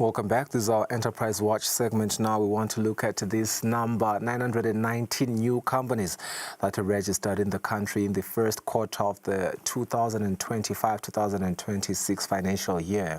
Welcome back. This is our Enterprise Watch segment. Now we want to look at this number, 919 new companies that are registered in the country in the first quarter of the 2025-2026 financial year.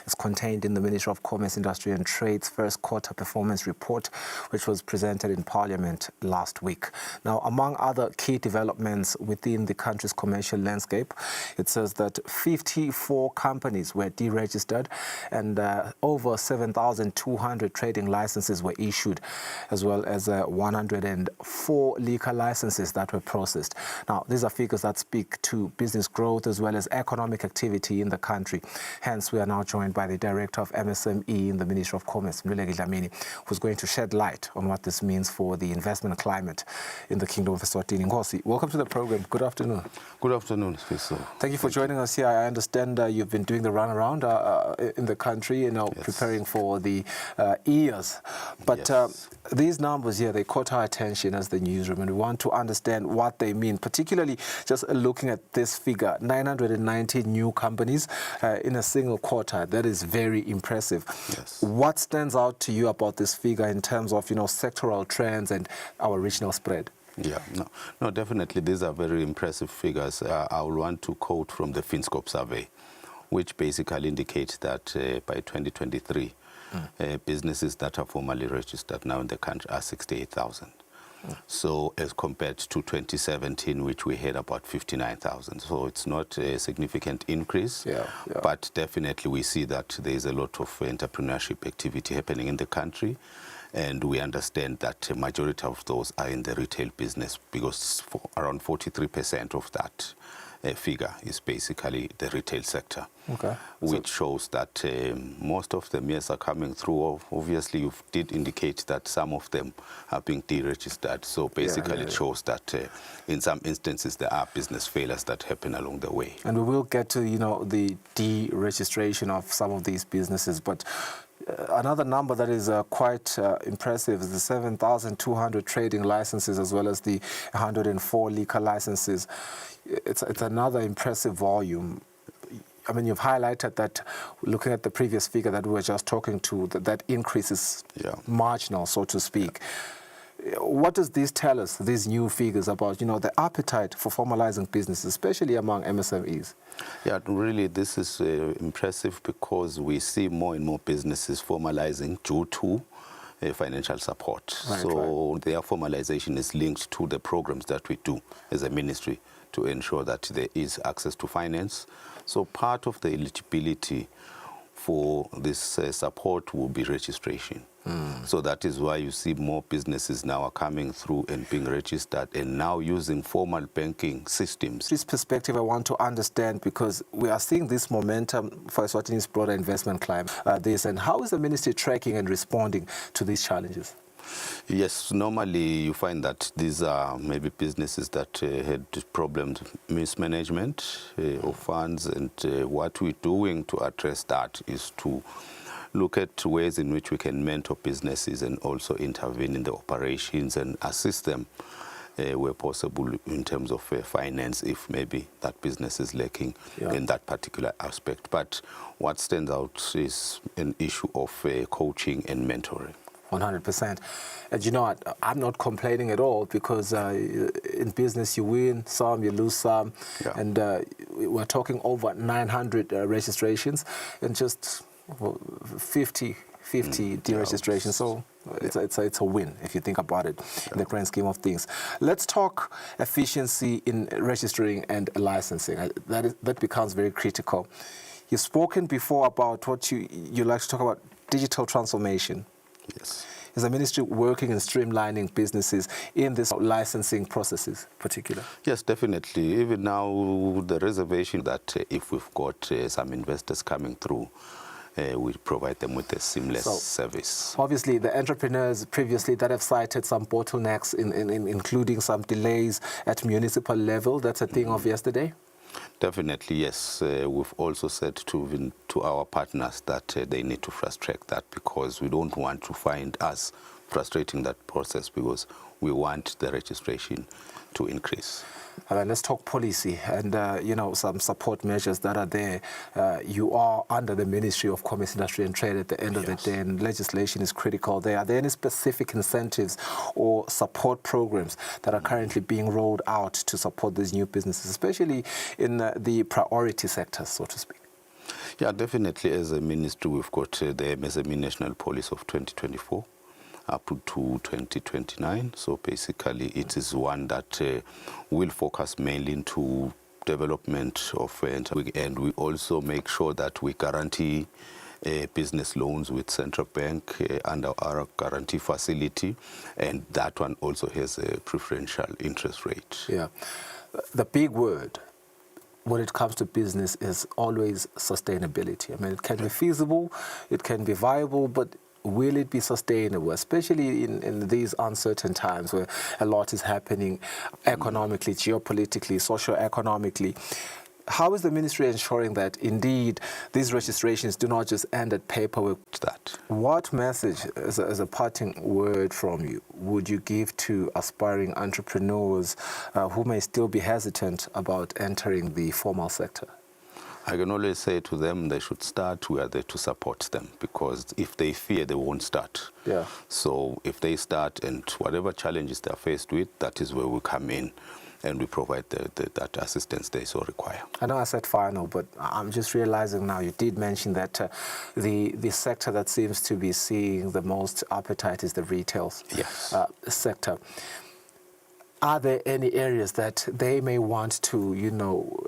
It's contained in the Ministry of Commerce, Industry and Trade's first quarter performance report, which was presented in Parliament last week. Now, among other key developments within the country's commercial landscape, it says that 54 companies were deregistered and over 7,200 trading licenses were issued, as well as 104 liquor licenses that were processed. Now, these are figures that speak to business growth as well as economic activity in the country. Hence, we are now joined by the Director of MSME in the Ministry of Commerce, who's going to shed light on what this means for the investment climate in the Kingdom of Eswatini. Ngosi, welcome to the program. Good afternoon. Good afternoon, Fiso. Thank you for joining us here. I understand you've been doing the runaround in the country, yes, preparing for the EAs. But yes, these numbers here, they caught our attention as the newsroom, and we want to understand what they mean, particularly just looking at this figure, 990 new companies in a single quarter. That is very impressive. Yes. What stands out to you about this figure in terms of, sectoral trends and our regional spread? Yeah, no, definitely these are very impressive figures. I will want to quote from the FinScope survey, which basically indicates that by 2023, businesses that are formally registered now in the country are 68,000. So as compared to 2017, which we had about 59,000. So it's not a significant increase, but definitely we see that there is a lot of entrepreneurship activity happening in the country. And we understand that a majority of those are in the retail business, because around 43% of that figure is basically the retail sector, which shows that most of them, yes, are coming through. Obviously, you did indicate that some of them are being deregistered. So basically, it shows that in some instances, there are business failures that happen along the way. And we will get to, the deregistration of some of these businesses, but another number that is quite impressive is the 7,200 trading licenses, as well as the 104 liquor licenses. It's another impressive volume. I mean, you've highlighted that, looking at the previous figure that we were just talking to, that increase is marginal, so to speak. What does this tell us, these new figures, about the appetite for formalizing business, especially among MSMEs? Yeah, really, this is impressive because we see more and more businesses formalizing due to financial support. Their formalization is linked to the programs that we do as a ministry to ensure that there is access to finance. So part of the eligibility for this support will be registration. So that is why you see more businesses now are coming through and being registered and now using formal banking systems. This perspective I want to understand, because we are seeing this momentum for Eswatini's broader investment climate. And how is the ministry tracking and responding to these challenges? Yes, normally you find that these are maybe businesses that had problems, mismanagement of funds, and what we're doing to address that is to look at ways in which we can mentor businesses and also intervene in the operations and assist them where possible in terms of finance, if maybe that business is lacking in that particular aspect. But what stands out is an issue of coaching and mentoring. 100%. And you know what, I'm not complaining at all, because in business you win some, you lose some. And we're talking over 900 registrations and just 50 deregistrations. So it's a win if you think about it in the grand scheme of things. Let's talk efficiency in registering and licensing. That becomes very critical. You've spoken before about what you like to talk about, digital transformation. Yes. Is the ministry working in streamlining businesses in this licensing processes particular? Yes, definitely. Even now, the reservation that if we've got some investors coming through, we provide them with a seamless service. Obviously, the entrepreneurs previously that have cited some bottlenecks, including some delays at municipal level, that's a thing of yesterday? Definitely, yes. We've also said to our partners that they need to fast-track that, because we don't want to find us frustrating that process, because we want the registration to increase. Let's talk policy and, some support measures that are there. You are under the Ministry of Commerce, Industry and Trade at the end of the day, and legislation is critical there. Are there any specific incentives or support programs that are currently being rolled out to support these new businesses, especially in the priority sectors, so to speak? Yeah, definitely. As a ministry, we've got the MSME National Policy of 2024. Up to 2029. So basically it is one that will focus mainly into development of and we also make sure that we guarantee business loans with Central Bank under our guarantee facility, and that one also has a preferential interest rate. Yeah. The big word when it comes to business is always sustainability. I mean, it can be feasible, it can be viable, but will it be sustainable, especially in these uncertain times where a lot is happening economically, geopolitically, socio-economically? How is the ministry ensuring that indeed these registrations do not just end at paperwork? What message, as a parting word from you, would you give to aspiring entrepreneurs who may still be hesitant about entering the formal sector? I can always say to them they should start. We are there to support them, because if they fear, they won't start. Yeah. So if they start, and whatever challenges they're faced with, that is where we come in and we provide that assistance they so require. I know I said final, but I'm just realizing now you did mention that the sector that seems to be seeing the most appetite is the retail sector. Are there any areas that they may want to,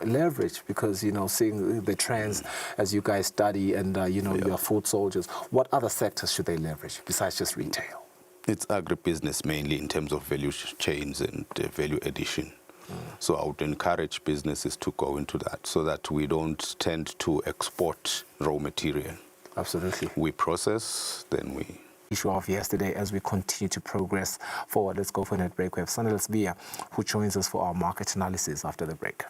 leverage? Because, seeing the trends as you guys study and, you're food soldiers, what other sectors should they leverage besides just retail? It's agribusiness mainly in terms of value chains and value addition. So I would encourage businesses to go into that so that we don't tend to export raw material. Absolutely. We process, then we... Issue of yesterday as we continue to progress forward. Let's go for a net break. We have Sanel Sbia, who joins us for our market analysis after the break.